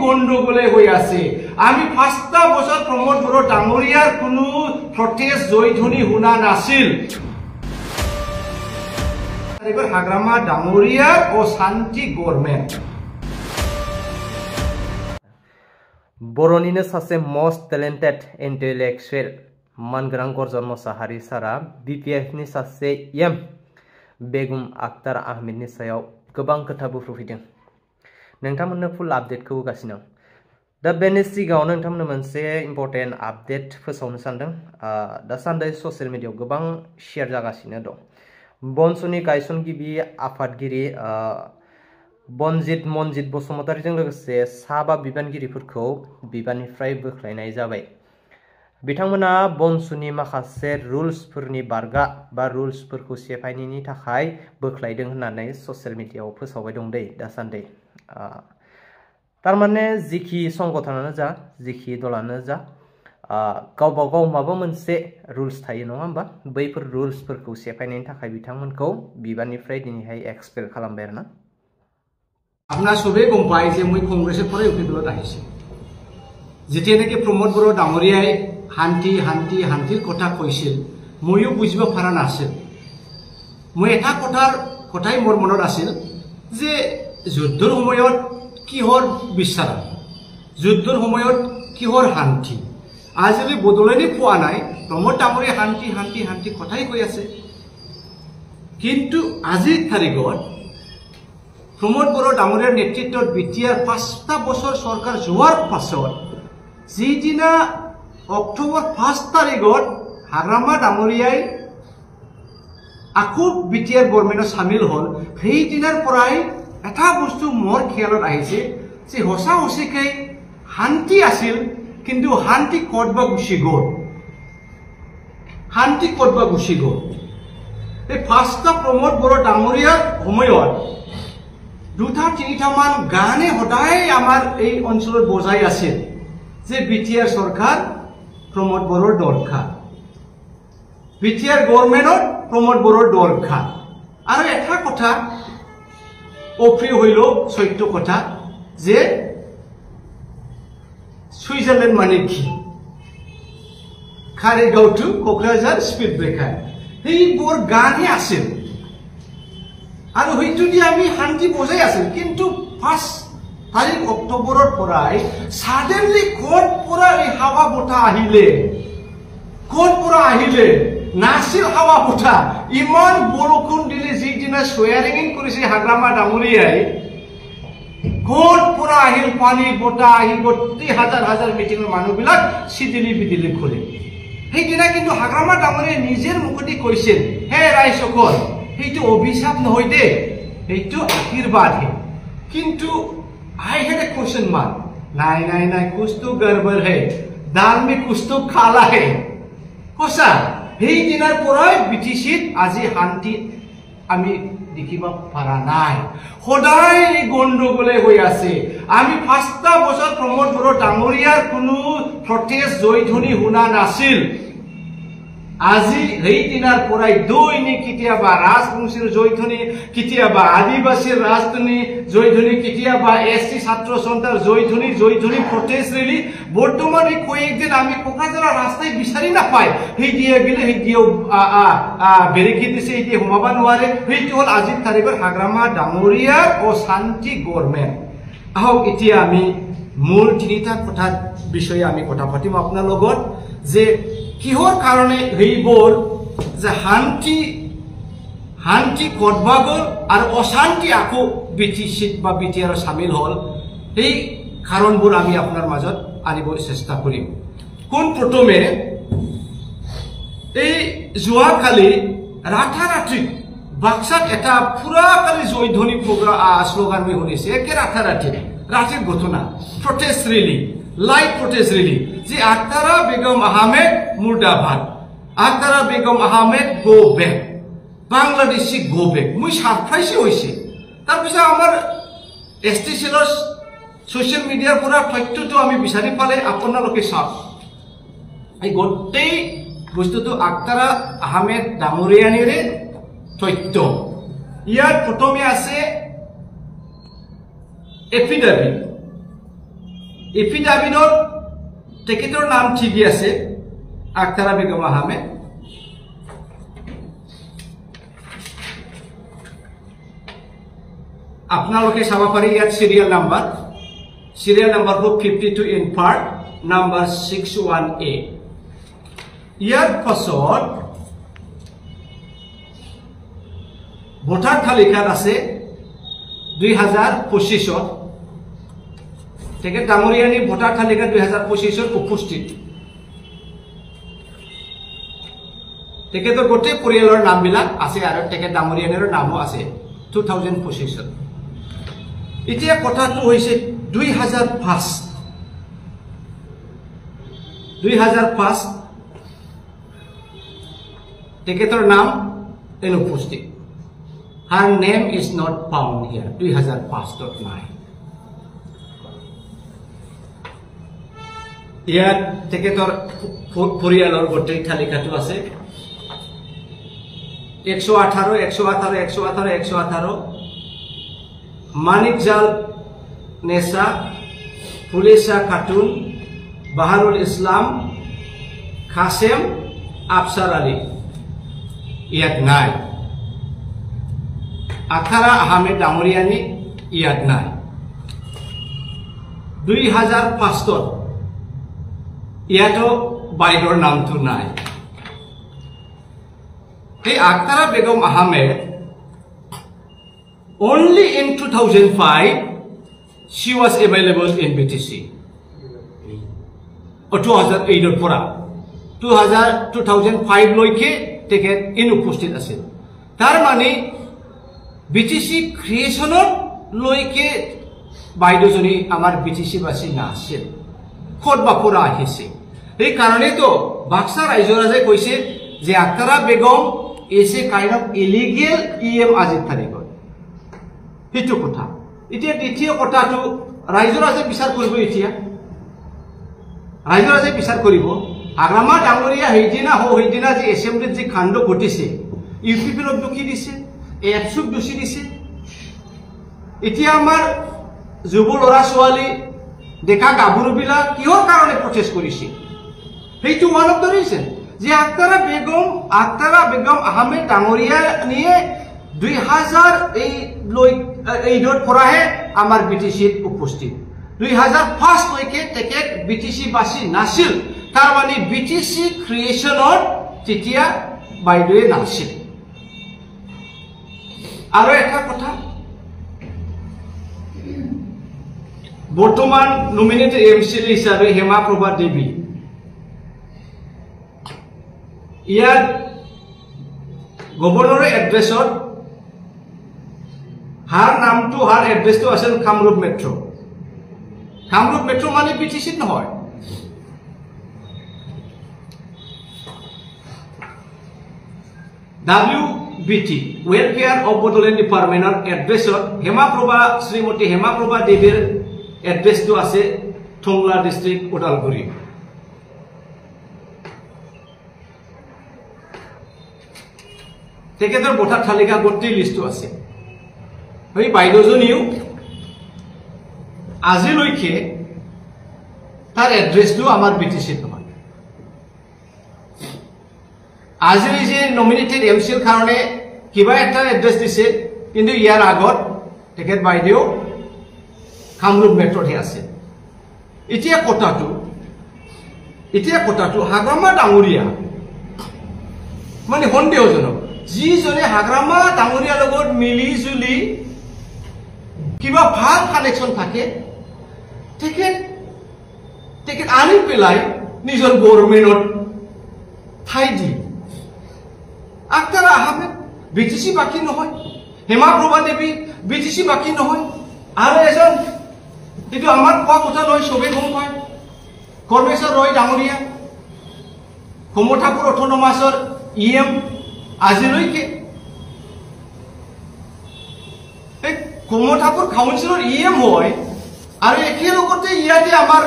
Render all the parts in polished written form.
গন্ডগোলে হৈ আছে আমি 5টা বছৰ প্ৰমোদ বড়ো ডাঙৰীয়াৰ কোনো প্ৰটেষ্ট জয়ধ্বনি শুনা নাছিল এবাৰ হাগ্ৰামা ডাঙৰীয়া অশান্তি গভৰ্ণমেণ্ট बर'निनो सासे मोस्ट टेलेन्टेड इन्टेलेक्चुएल मानगोनां गरजन मोसाहारि सारा बिपिएफनि सासे एम बेगम आक्तार आहमेदनि सायाव गोबां खोथा बुफ्रुफैदों नोंथांमोननो फुल आपडेटखौ होगासिनो दा बेनि सिगाङावनो नोंथांमोननो मोनसे इम्पर्टेन्ट आपडेट फोसावनो सानदों दासान्दि ससियेल मिडियायाव गोबां शेयार जागासिनो दं बनसुनि गायसनगिरि आफादगिरि बनजित मनजित बसुमतारीजों लोगोसे साबा बिबानगिरिफोरखौ बिबाननिफ्राय बोख्लायनाय जाबाय बिथांमोना बनसुनि माखासे रुल्सफोरनि बारगा बा रुल्सफोरखौ सेफायनायनि थाखाय बोख्लायदों होननानै ससियेल मिडियायाव फोसावबाय दं दै दासान्दि तारमाने जिखि संगठनानो जा जिखि दलानो जा गावबा गाव माबा मोनसे रुल्स थायो नङा होमबा बैफोर रुल्सफोरखौ सेफायनायनि थाखाय बिथांमोनखौ बिबाननिफ्राय दिनैहाय एक्सपेल खालामबाय आरोना আপনার সবে গম পাই যে মই কংগ্রেসের পরে উকিলত আহিছে যেতিয়ানেকি প্রমোদ বড়ো ডাঙরিয়াই শান্তি শান্তি শান্তির কথা কৈছিল ময়ো বুঝিব পারা নাছিল মই এটা কথাই মোর মনত আছিল যে যুদ্ধর সময়ত কিহর বিচার যুদ্ধর সময়ত কিহর শান্তি আজিলৈ বদলনি পোৱা নাই প্ৰমোদ ডাঙৰীয়া শান্তি শান্তি শান্তি কথাই কৈ আছে কিন্তু আজিৰ তাৰিখত प्रमोद बड़ो डांगरियार नेतृत्वत बिटिआर 5টা বছৰ सरकार जोৱাৰ पाছত जिदिना अक्टोबर 5 तारिखत हाग्रामा डांगरियाय आखु बिटिआर गभर्नमेन्टत सामिल हल সেই দিনাৰ পৰাই এটা বস্তু মোৰ খেয়ালত আহিছে যে হসা হসিকে শান্তি আছিল কিন্তু শান্তি কতবা গুছি গল শান্তি কতবা গুছি গল এই 5টা प्रमोद बड़ो डांगरियार সময়ত দুটা তিনিটা মান গানে হদায় আমার এই অঞ্চলত বজাই আছে যে বিটিআর সরকার প্রমোদ বড়োর দরকার বিটিআর গভর্নমেন্টত প্রমোদ বড়োর দরকার আর এটা কথা অপ্রিয় হইল সত্য কথা যে সুইজারল্যান্ড মানে কি কারিগাঁও টু কোকরাঝার স্পিড ব্রেকার এইবোৰ গানে আছে আর হইতো দি আমি শান্তি বজাই আছিল কিন্তু 5 তারিখ অক্টোবরের পরাই সাডেনলি কোট পুরা এই হাওয়া বতা আহিলে নাছিল হাওয়া বতা ইমান বৰষুণ দিলে যিদিনা সোয়াৰিং কৰিছে হাগ্ৰামা ডাঙৰীয়াই কোট পুৰা আহিল পানী বতা আহি গতি হাজাৰ হাজাৰ মিটিংৰ মানুহবিলাক সিদিলি বিদিলি খোলে সেইদিনা কিন্তু হাগ্ৰামা ডাঙৰীয়াই নিজৰ মুখতি কৈছিল হে ৰাইজসকল এইটো অভিশাপ নহয় দে এইটো আশীর্বাদ হে কিন্তু আই हैड ए क्वेश्चन मार्क नहीं नहीं नहीं कुछ तो गड़बड़ है दाल में कुछ तो काला है कोसा এই দিনাৰ পৰাই বিটিছিত আজি শান্তি আমি দেখিব পাৰা নাই সদায় গন্ডগোলে হৈ আছে আমি 5টা বছৰ প্ৰমোদ বড়ো ডাঙৰীয়াৰ কোনো প্ৰটেষ্ট জয়ধ্বনি শুনা নাছিল আজি এই দিনাৰ পৰাই দৈনিক কেতিয়াবা ৰাজবংশীৰ জয়ধ্বনি কেতিয়াবা আদিবাসীৰ ৰাজধ্বনি জয়ধ্বনি কেতিয়াবা এসটি ছাত্ৰ সন্থাৰ জয়ধ্বনি প্ৰটেষ্ট ৰেলি বৰ্তমান এই কয়েকদিন আমি কোকৰাঝাৰৰ ৰাস্তায় বিচাৰি নাপায় সেই দিয়ে গেলে সেই দিও বেৰিকি দিছে এই সোমাব নোৱাৰে সেইটো হল আজিৰ তাৰিখৰ হাগ্ৰামা ডাঙৰীয়া অশান্তি গভৰ্ণমেণ্ট আহক এতিয়া আমি মূল তিনিটা কথাৰ বিষয়ে আমি কথা পাতিম আপোনাৰ লগত যে কিহৰ কাৰণে এইবোৰ যে শান্তি কতবা গল আৰু অশান্তি আকৌ বিটিছিত বা বিটিআৰ সামিল হল এই কাৰণবোৰ আমি আপোনাৰ মাজত আনিবৰ চেষ্টা কৰিম কোন প্ৰথমে এই যোৱাকালি ৰাতাৰাতি বাক্সাত এটা পুৰাকালি জয়ধ্বনি শ্লোগান আমি শুনিছে একে ৰাতিৰ ঘটনা protest rally live protest rally যে আক্তারা বেগম আহমেদ মুর্দাবাদ Aktara Begum Ahmed go back Bangladeshi go back মুই সারপ্রাইজই হইছে তারপিছত আমার এসটি সেলৰ সোশ্যাল মিডিয়াৰ পৰা তথ্যটো আমি বিচাৰি পালে আপোনালোকে চাওক এই গোটেই বস্তুটো আক্তাৰা আহমেদ ডাঙৰীয়ানীৰে তথ্য ইয়াত প্ৰথমে আছে এফিডেভিট এফিডাভিটত তেখেতৰ নাম ঠিকই আছে আখতাৰা বেগম আহমেদ আপোনালোকে চাব পাৰি ইয়াত serial number 52 in part number 61A ইয়াৰ পাছত ভোটাৰ তালিকাত আছে 2025 তেখেত ডাঙৰীয়ানী ভোটাৰ তালিকা 2025 উপস্থিত তেখেতৰ গোটেই পৰিয়ালৰ নামবিলাক আছে আৰু তেখেত ডাঙৰীয়ানীৰ নামও আছে 2025 এতিয়া কথাটো হৈছে 2005 তেখেতৰ নাম অনুপস্থিত her name is not found here 2005 নাই ইয়াত তেখেতৰ পৰিয়ালৰ গোটেই তালিকাটো আছে 118 মানিকজাল নেসা ফুলেসা খাতুন বাহাৰুল ইসলাম কাসেম আফসাৰ আলী ইয়াত নাই আখতাৰা আহমেদ ডাঙৰীয়ানী ইয়াত নাই 2005 ইয়াতো বাইদেউৰ নামটো নাই এই Akhtara Begum Ahmed only in 2005 she was available in BTC 2008 পৰা 2005 লৈকে তেখেত অনুপস্থিত আছিল তাৰ মানে BTC ক্ৰিয়েচনৰ লৈকে বাইদেউজনী আমাৰ BTC বাসী নাছিল খোদবা পৰা আহিছে এই কাৰণে তো বাক্সা ৰাইজৰাজে কৈছে যে Akhtara Begum is a kind of illegal EM আজিৰ তাৰিখত হেতু কথা এতিয়া দ্বিতীয় কথাটো ৰাইজৰাজে বিচাৰ কৰিব এতিয়া ৰাইজৰাজে বিচাৰ কৰিব আগ্ৰামা ডাঙৰীয়া সেইদিনা যে এছেম্বলিত যে কাণ্ড ঘটিছে ইউপিপিলক দুখী দিছে এফচুক দোষী দিছে এতিয়া আমাৰ যুৱ ল'ৰা ছোৱালী ডেকা গাভৰুবিলাক কিহৰ কাৰণে প্ৰটেষ্ট কৰিছে সেইটো ওৱান অফ দ্য ৰিজন যে আখতাৰা বেগম আহমেদ ডাঙৰীয়া নিয়ে 2008 পৰাহে আমাৰ BTCত উপস্থিত 2005 লৈকে তেখেত BTC বাসী নাছিল তাৰ মানে BTC ক্ৰিয়েচনৰ তেতিয়া বাইদেৱে নাছিল আৰু এটা কথা বৰ্তমান নমিনেটেড এমচিএল হিচাপে হেমাপ্ৰভা দেৱী ইয়াত গভৰ্ণৰৰ এড্ৰেছত হাৰ নামটো হাৰ এড্ৰেসটো আছিল কামৰূপ মেট্ৰো মানে BTCত নহয় WBT ওয়েলফেয়াৰ অফ বডোল্যান্ড ডিপাৰ্টমেন্টৰ এড্ৰেসত শ্ৰীমতী হেমাপ্ৰভা দেৱীৰ এড্ৰেসটো আছে থংলা ডিস্ট্ৰিক্ট ওদালগুৰি তেখেতৰ ভোটাৰ তালিকা গোটেই লিষ্টটো আছে এই বাইদেউজনীও আজিলৈকে তাৰ এড্ৰেসটো আমাৰ BTCত নহয় আজি যে নমিনেটেড এমচিএল কাৰণে কিবা এটা এড্ৰেস দিছে কিন্তু ইয়াৰ আগত তেখেত বাইদেউ কামৰূপ মেট্ৰ'তহে আছে এতিয়া কথাটো হাগ্ৰামা ডাঙৰীয়া মানে সন্দেহজনক যিজনে হাগ্ৰামা ডাঙৰীয়াৰ লগত মিলি জুলি কিবা ভাল কানেকশন থাকে তেখেত আনি পেলাই নিজৰ গভৰ্ণমেণ্টত ঠাই দিয়ে আখতাৰা আহমেদ BTC বাকী নহয় হেমাপ্ৰভা দেৱী BTC বাকী নহয় আৰু এজন এইটো আমাৰ কোৱা কথা নহয় চবে গম পায় কৰ্মেশ্বৰ ৰয় ডাঙৰীয়া কমঠাপুৰ অটোনমাছৰ EM আজিলৈকে কমঠাপুৰ কাউন্সিলৰ EM হয় আৰু একেলগতে ইয়াতে আমাৰ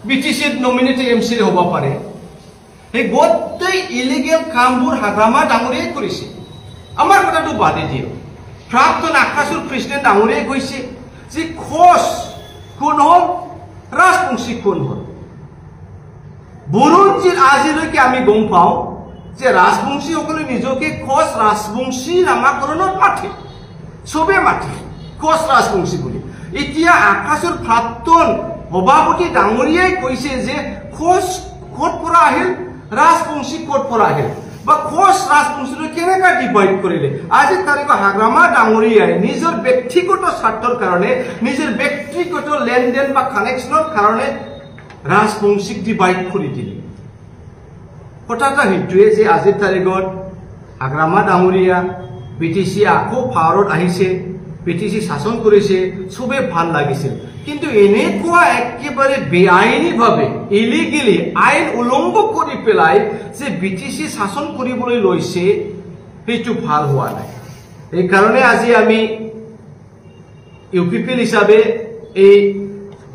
BTCত নমিনেটেড এমচিএল হ'ব পাৰে এই গোটেই ইলিগেল কামবোৰ হাগ্ৰামা ডাঙৰীয়াই কৰিছে আমাৰ কথাটো বাদে দিয়ক প্ৰাক্তন আকাশৰ প্ৰেসিডেন্ট ডাঙৰীয়াই কৈছে যে খোজ কোন হ'ল ৰাজবংশী ৰাজবংশী কোন হ'ল বুৰঞ্জীৰ আজিলৈকে আমি গম পাওঁ যে ৰাজবংশীসকলে নিজকে কোচ ৰাজবংশী নামাকৰণত মাতে চবে মাতে কোচ ৰাজবংশী বুলি এতিয়া আকাশৰ প্ৰাক্তন সভাপতি ডাঙৰীয়াই কৈছে যে কোচ ক'ত পৰা আহিল ৰাজবংশী ক'ত পৰা আহিল বা কোচ ৰাজবংশীটো কেনেকৈ ডিভাইড কৰিলে আজি তাৰিখত হাগ্ৰামা ডাঙৰীয়াই নিজৰ ব্যক্তিগত স্বাৰ্থৰ কাৰণে নিজৰ ব্যক্তিগত লেনদেন বা কানেকশ্যনৰ কাৰণে ৰাজবংশীক ডিভাইড কৰি দিলে কথাটা সেইটোৱে যে আজিৰ তাৰিখত হাগ্ৰামা ডাঙৰীয়া বিটিচি আকৌ ভাৰত আহিছে বিটিচি শাসন কৰিছে চবে ভাল লাগিছিল কিন্তু এনেকুৱা একেবাৰে বেআইনীভাৱে ইলিগেলি আইন উলংঘ কৰি পেলাই যে বিটিচি শাসন কৰিবলৈ লৈছে সেইটো ভাল হোৱা নাই এই কাৰণে আজি আমি ইউপিপিএল হিচাপে এই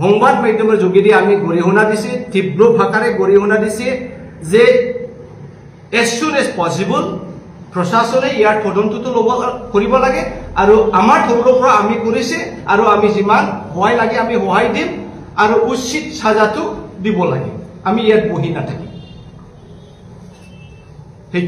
সংবাদ মাধ্যমৰ যোগেদি আমি গৰিহণা দিছে তীব্ৰ ভাষাৰে গৰিহণা দিছে যে as soon as possible প্ৰশাসনে ইয়াৰ তদন্তটো কৰিব লাগে আৰু আমাৰ তৰফৰ পৰা আমি কৰিছে আৰু আমি যিমান সহায় লাগে আমি সহায় দিম আৰু উচিত সাজাটো দিব লাগে আমি ইয়াত বহি নাথাকিম ঠিক